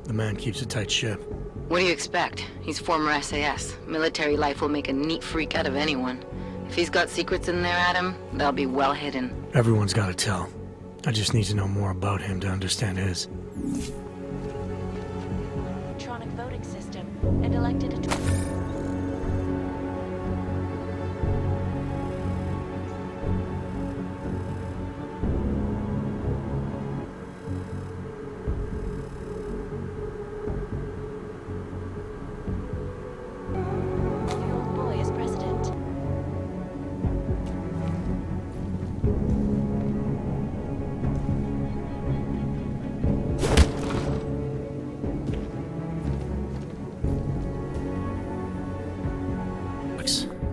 The man keeps a tight ship. What do you expect? He's former SAS. Military life will make a neat freak out of anyone. If he's got secrets in there, Adam, they'll be well hidden. Everyone's got to tell. I just need to know more about him to understand his. Electronic voting system and elected a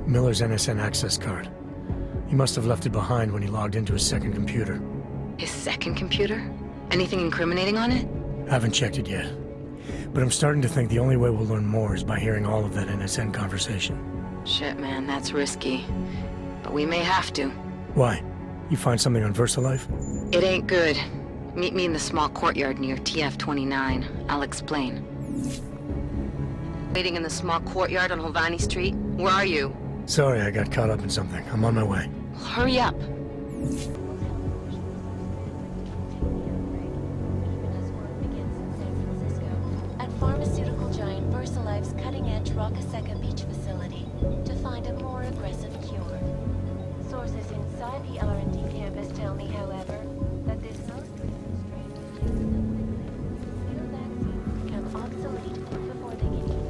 Miller's NSN access card. He must have left it behind when he logged into his second computer. His second computer? Anything incriminating on it? Haven't checked it yet. But I'm starting to think the only way we'll learn more is by hearing all of that NSN conversation. Shit, man, that's risky. But we may have to. Why? You find something on VersaLife? It ain't good. Meet me in the small courtyard near TF-29. I'll explain. Waiting in the small courtyard on Hovani Street? Where are you? Sorry, I got caught up in something. I'm on my way. Hurry up. At pharmaceutical giant VersaLife's cutting-edge Rockasecca Beach facility to find a more aggressive cure. Sources inside the R&D campus tell me, however, that this most recent strain vaccines become obsolete before they get used.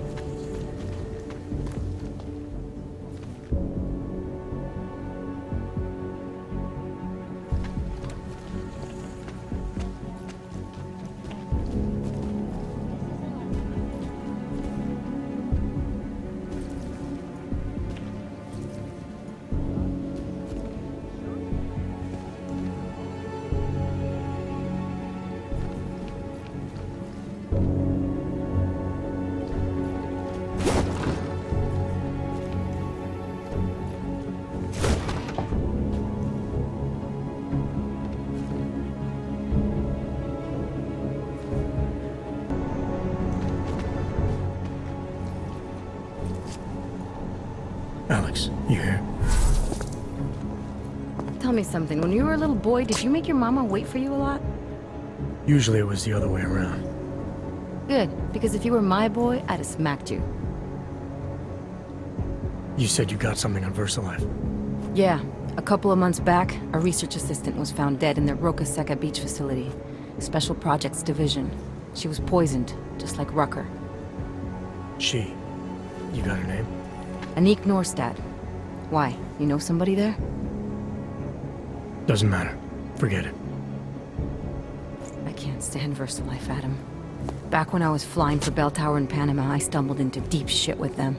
Alex, you here? Tell me something. When you were a little boy, did you make your mama wait for you a lot? Usually it was the other way around. Good, because if you were my boy, I'd have smacked you. You said you got something on VersaLife. Yeah, a couple of months back, a research assistant was found dead in the Rockasecca Beach facility. Special Projects Division. She was poisoned, just like Rucker. She. You got her name? Anik Norstad. Why? You know somebody there? Doesn't matter. Forget it. I can't stand VersaLife, Adam. Back when I was flying for Bell Tower in Panama, I stumbled into deep shit with them.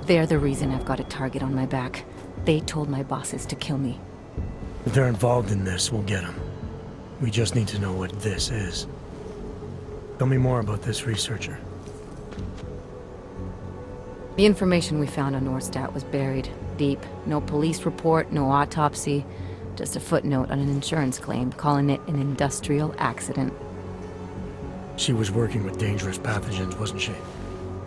They're the reason I've got a target on my back. They told my bosses to kill me. If they're involved in this, we'll get them. We just need to know what this is. Tell me more about this researcher. The information we found on Norstad was buried deep. No police report, no autopsy. Just a footnote on an insurance claim, calling it an industrial accident. She was working with dangerous pathogens, wasn't she?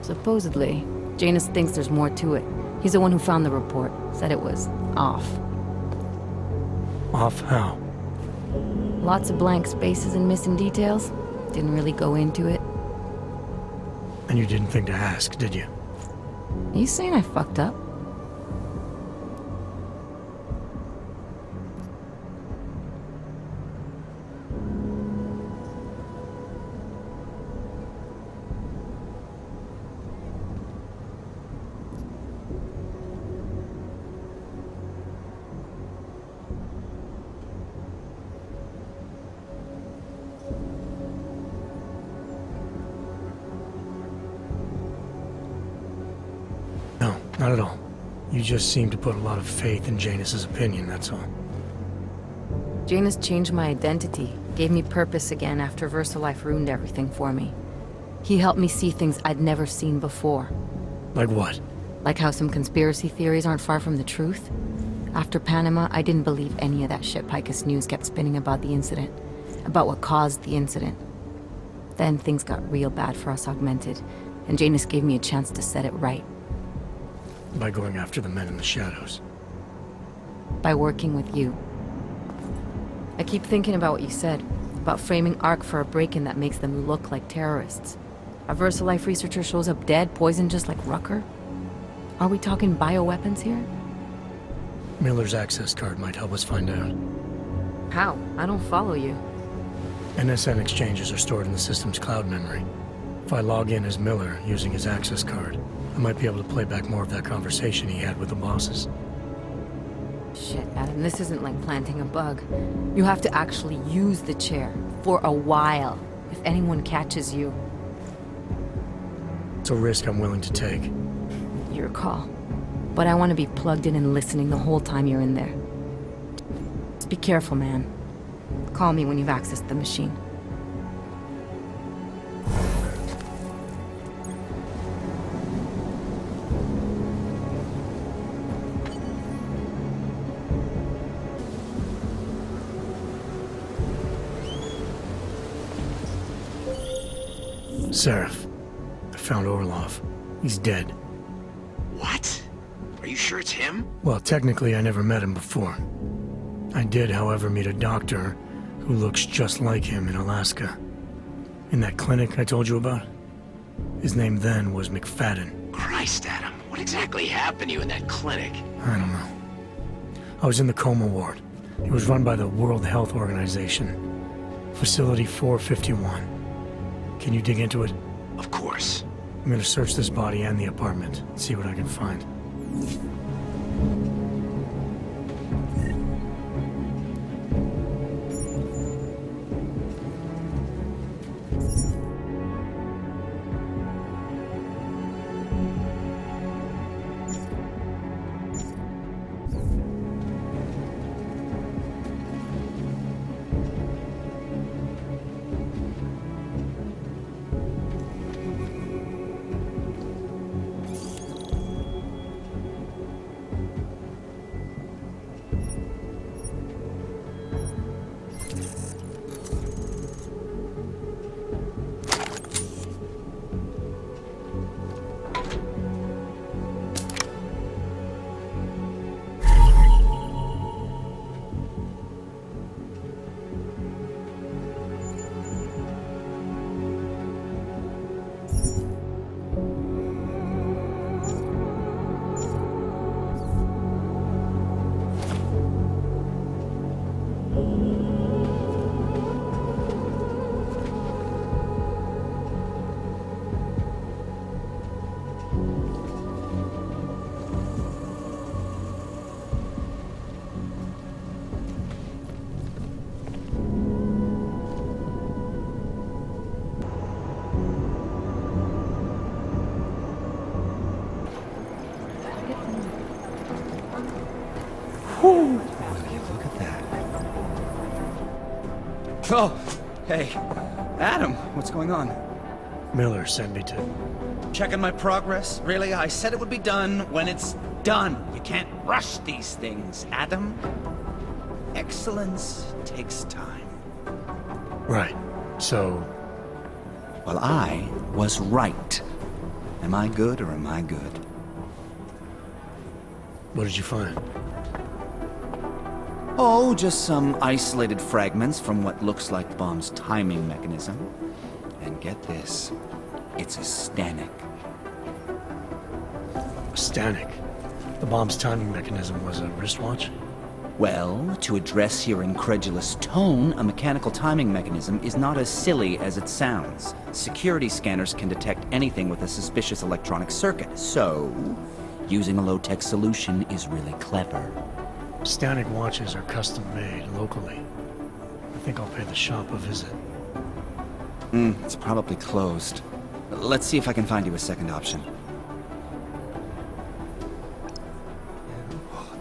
Supposedly. Janus thinks there's more to it. He's the one who found the report. Said it was off. Off how? Lots of blank spaces and missing details. Didn't really go into it. And you didn't think to ask, did you? Are you saying I fucked up? No, not at all. You just seem to put a lot of faith in Janus's opinion, that's all. Janus changed my identity, gave me purpose again after VersaLife ruined everything for me. He helped me see things I'd never seen before. Like what? Like how some conspiracy theories aren't far from the truth. After Panama, I didn't believe any of that shit Picus News kept spinning about the incident. About what caused the incident. Then things got real bad for us Augmented, and Janus gave me a chance to set it right. By going after the men in the shadows. By working with you. I keep thinking about what you said, about framing ARC for a break-in that makes them look like terrorists. A VersaLife researcher shows up dead, poisoned just like Rucker? Are we talking bioweapons here? Miller's access card might help us find out. How? I don't follow you. NSN exchanges are stored in the system's cloud memory. If I log in as Miller using his access card, I might be able to play back more of that conversation he had with the bosses. Shit, Adam, this isn't like planting a bug. You have to actually use the chair. For a while. If anyone catches you. It's a risk I'm willing to take. Your call. But I want to be plugged in and listening the whole time you're in there. Just be careful, man. Call me when you've accessed the machine. Seraph, I found Orlov. He's dead. What? Are you sure it's him? Well, technically I never met him before. I did, however, meet a doctor who looks just like him in Alaska. In that clinic I told you about? His name then was McFadden. Christ, Adam. What exactly happened to you in that clinic? I don't know. I was in the coma ward. It was run by the World Health Organization. Facility 451. Can you dig into it? Of course. I'm gonna search this body and the apartment, see what I can find. Look at that. Oh, hey. Adam, what's going on? Miller sent me to... Checking my progress? Really? I said it would be done when it's done. You can't rush these things, Adam. Excellence takes time. Right. So... Well, I was right. Am I good or am I good? what did you find? Oh, just some isolated fragments from what looks like the bomb's timing mechanism. And get this, it's a Stanek. Stanek. The bomb's timing mechanism was a wristwatch? Well, to address your incredulous tone, a mechanical timing mechanism is not as silly as it sounds. Security scanners can detect anything with a suspicious electronic circuit, so using a low-tech solution is really clever. Stanek watches are custom-made locally. I think I'll pay the shop a visit. It's probably closed. Let's see if I can find you a second option.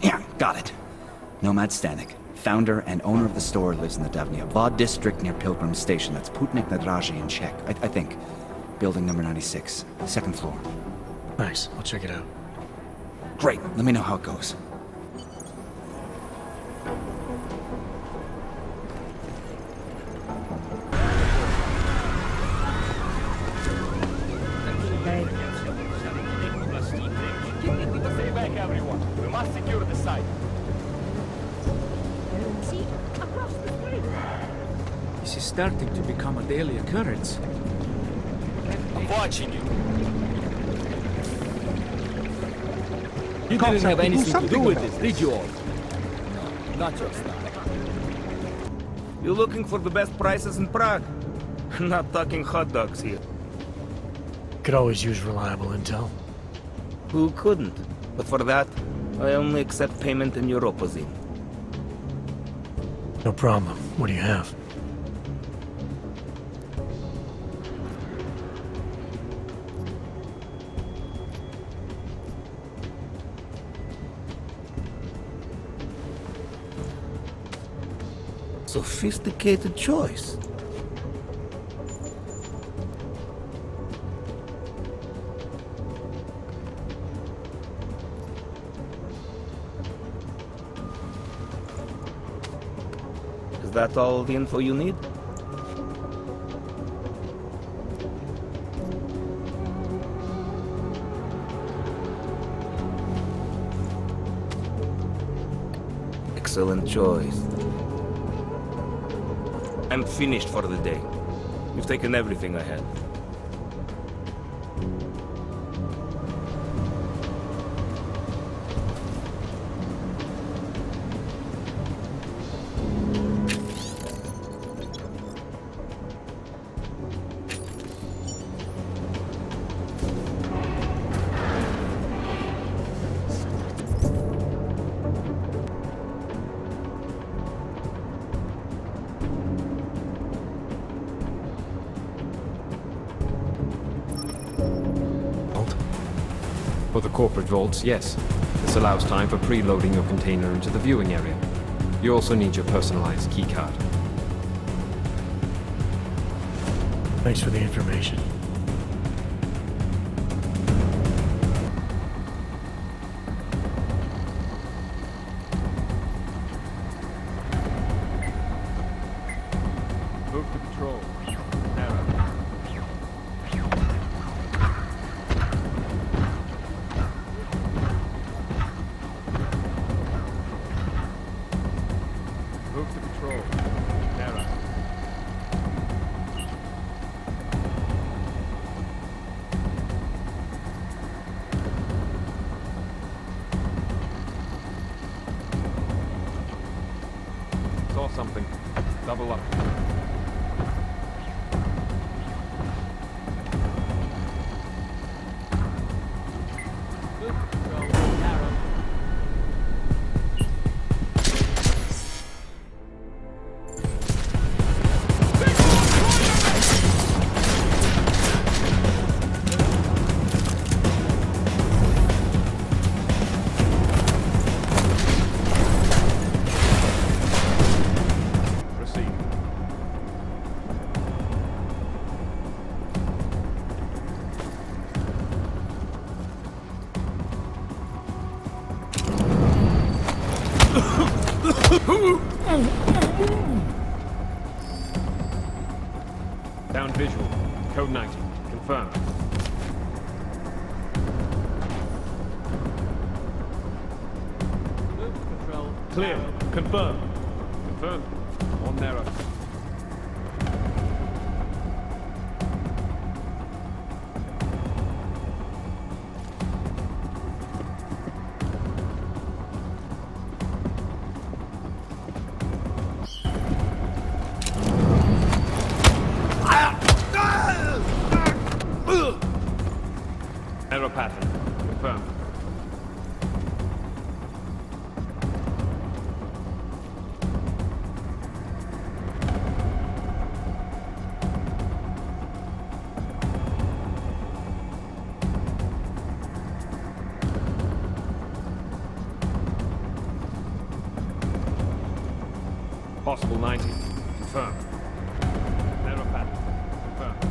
Yeah, got it. Nomad Stanek, founder and owner of the store, lives in the Davnia Vod district near Pilgrim Station. That's Putnik Nadraji in Czech, I think. Building number 96, second floor. Nice, I'll check it out. Great, let me know how it goes. must secure the site. See, across the street. This is starting to become a daily occurrence. I'm watching you. You Didn't have anything to do with this, did you all? No, not your style. You looking for the best prices in Prague? Not talking hot dogs here. Could always use reliable intel. Who couldn't? But for that, I only accept payment in Europozine. No problem. What do you have? Sophisticated choice. Is that all the info you need? Excellent choice. I'm finished for the day. You've taken everything I had. For the corporate vaults, yes. This allows time for preloading your container into the viewing area. You also need your personalized keycard. Thanks for the information. Move to patrol. Narrow. Move to patrol. Narrow. Saw something. Double up. Proceed. Down visual. Code 90. Confirmed. Clear. Confirmed. Confirmed. On narrow. Error pattern. Confirmed. Possible 90. Confirmed. Error pattern. Confirmed.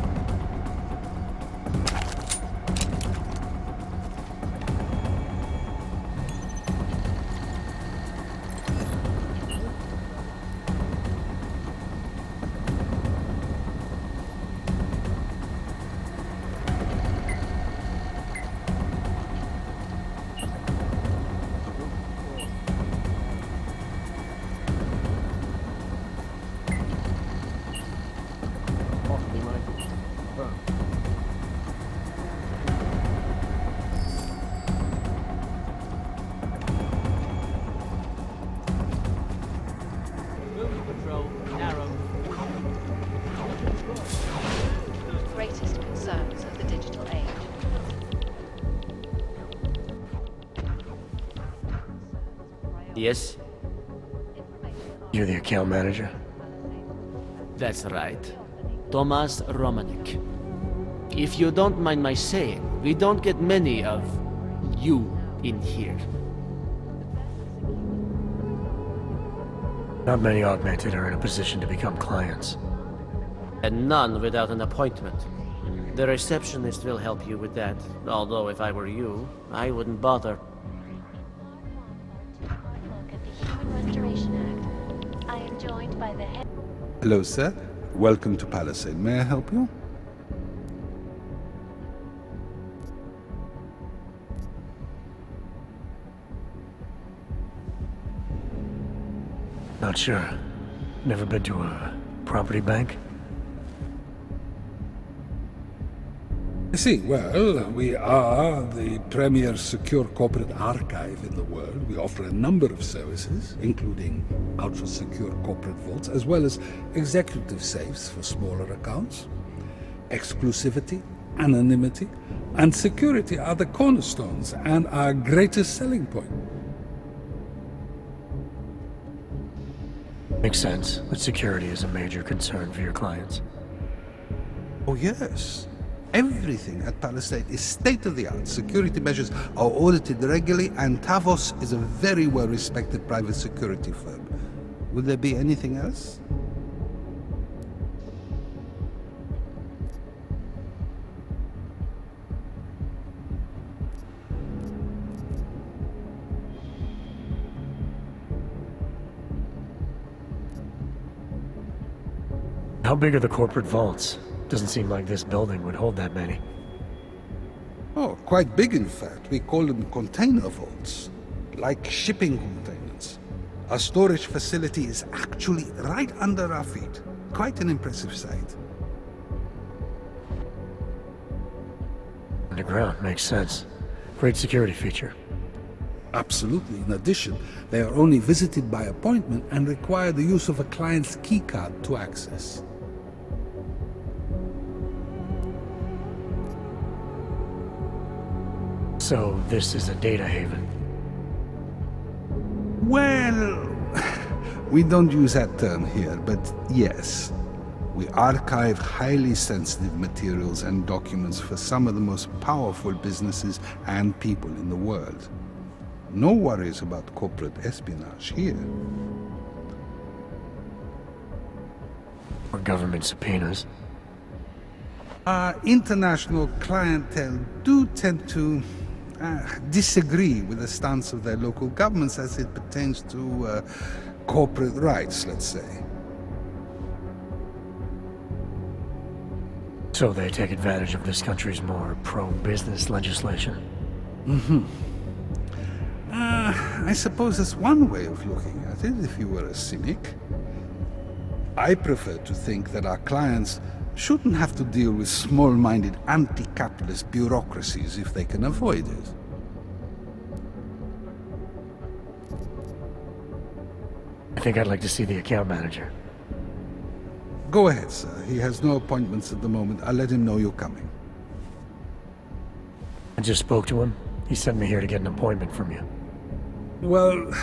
Yes, You're the account manager? that's right. Tomas Romanek. If you don't mind my saying, we don't get many of you in here. Not many augmented are in a position to become clients. And none without an appointment. The receptionist will help you with that, although if I were you, I wouldn't bother. Look at the Human Restoration Act. I am joined by the head. Hello, sir. Welcome to Palisade. May I help you? Not sure. Never been to a property bank? I see. Well, we are the premier secure corporate archive in the world. We offer a number of services, including ultra-secure corporate vaults, as well as executive safes for smaller accounts. Exclusivity, anonymity, and security are the cornerstones and our greatest selling point. Makes sense that security is a major concern for your clients. Oh, yes. Everything at Palisade is state-of-the-art. Security measures are audited regularly, and Tavos is a very well-respected private security firm. Would there be anything else? How big are the corporate vaults? Doesn't seem like this building would hold that many. Oh, quite big, in fact. We call them container vaults, like shipping containers. Our storage facility is actually right under our feet. Quite an impressive sight. Underground makes sense. Great security feature. Absolutely. In addition, they are only visited by appointment and require the use of a client's keycard to access. So this is a data haven. Well, we don't use that term here, but yes. We archive highly sensitive materials and documents for some of the most powerful businesses and people in the world. No worries about corporate espionage here. Or government subpoenas. Our international clientele do tend to disagree with the stance of their local governments as it pertains to corporate rights, let's say. So they take advantage of this country's more pro-business legislation. I suppose that's one way of looking at it, if you were a cynic. I prefer to think that our clients shouldn't have to deal with small-minded anti-capitalist bureaucracies if they can avoid it. I think I'd like to see the account manager. Go ahead, sir. He has no appointments at the moment. I'll let him know you're coming. I just spoke to him. He sent me here to get an appointment from you. Well,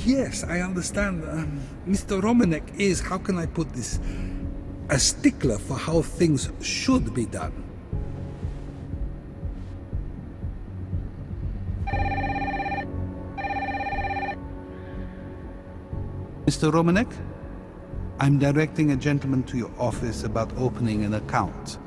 yes, I understand. Mr. Romanek is, how can I put this, a stickler for how things should be done. Mr. Romanek, I'm directing a gentleman to your office about opening an account.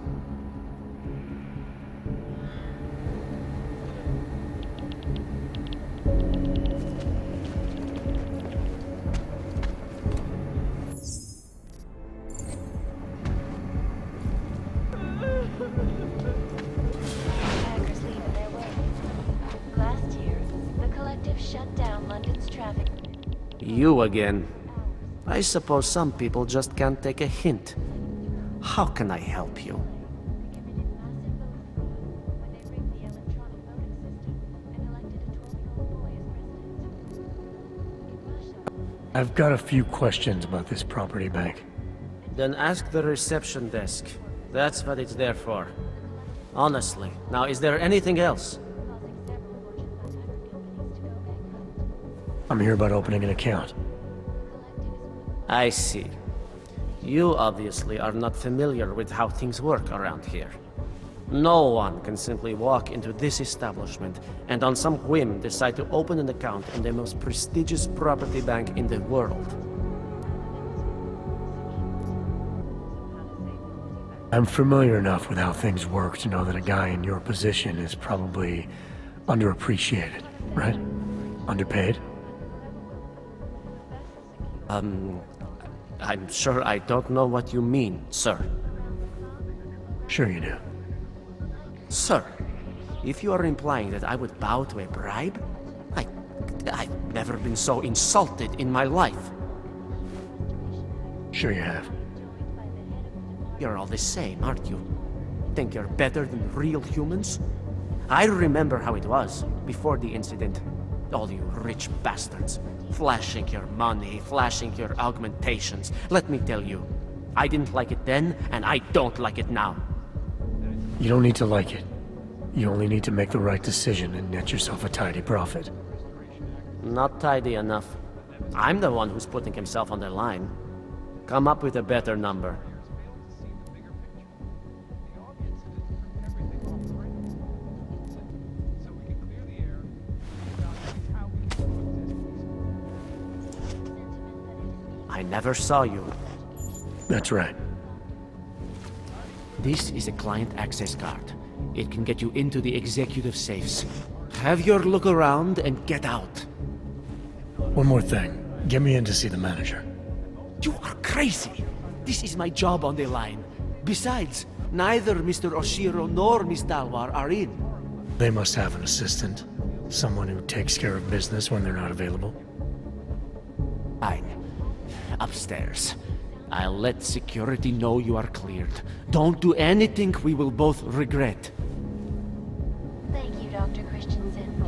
Hackers leaving their way. Last year, the collective shut down London's traffic. You again. I suppose some people just can't take a hint. How can I help you? I've got a few questions about this property bank. Then ask the reception desk. That's what it's there for. Honestly. Now, is there anything else? I'm here about opening an account. I see. You obviously are not familiar with how things work around here. No one can simply walk into this establishment and on some whim decide to open an account in the most prestigious property bank in the world. I'm familiar enough with how things work to know that a guy in your position is probably underappreciated, right? Underpaid? I'm sure I don't know what you mean, sir. Sure you do. Sir, if you are implying that I would bow to a bribe, I've never been so insulted in my life. Sure you have. You're all the same, aren't you? Think you're better than real humans? I remember how it was before the incident. All you rich bastards. Flashing your money, flashing your augmentations. Let me tell you, I didn't like it then, and I don't like it now. You don't need to like it. You only need to make the right decision and net yourself a tidy profit. Not tidy enough. I'm the one who's putting himself on the line. Come up with a better number. I never saw you. That's right. This is a client access card. It can get you into the executive safes. Have your look around and get out. One more thing. Get me in to see the manager. You are crazy! This is my job on the line. Besides, neither Mr. Oshiro nor Miss Dalwar are in. They must have an assistant. Someone who takes care of business when they're not available. Fine. Upstairs. I'll let security know you are cleared. Don't do anything we will both regret. Thank you, Dr. Christensen.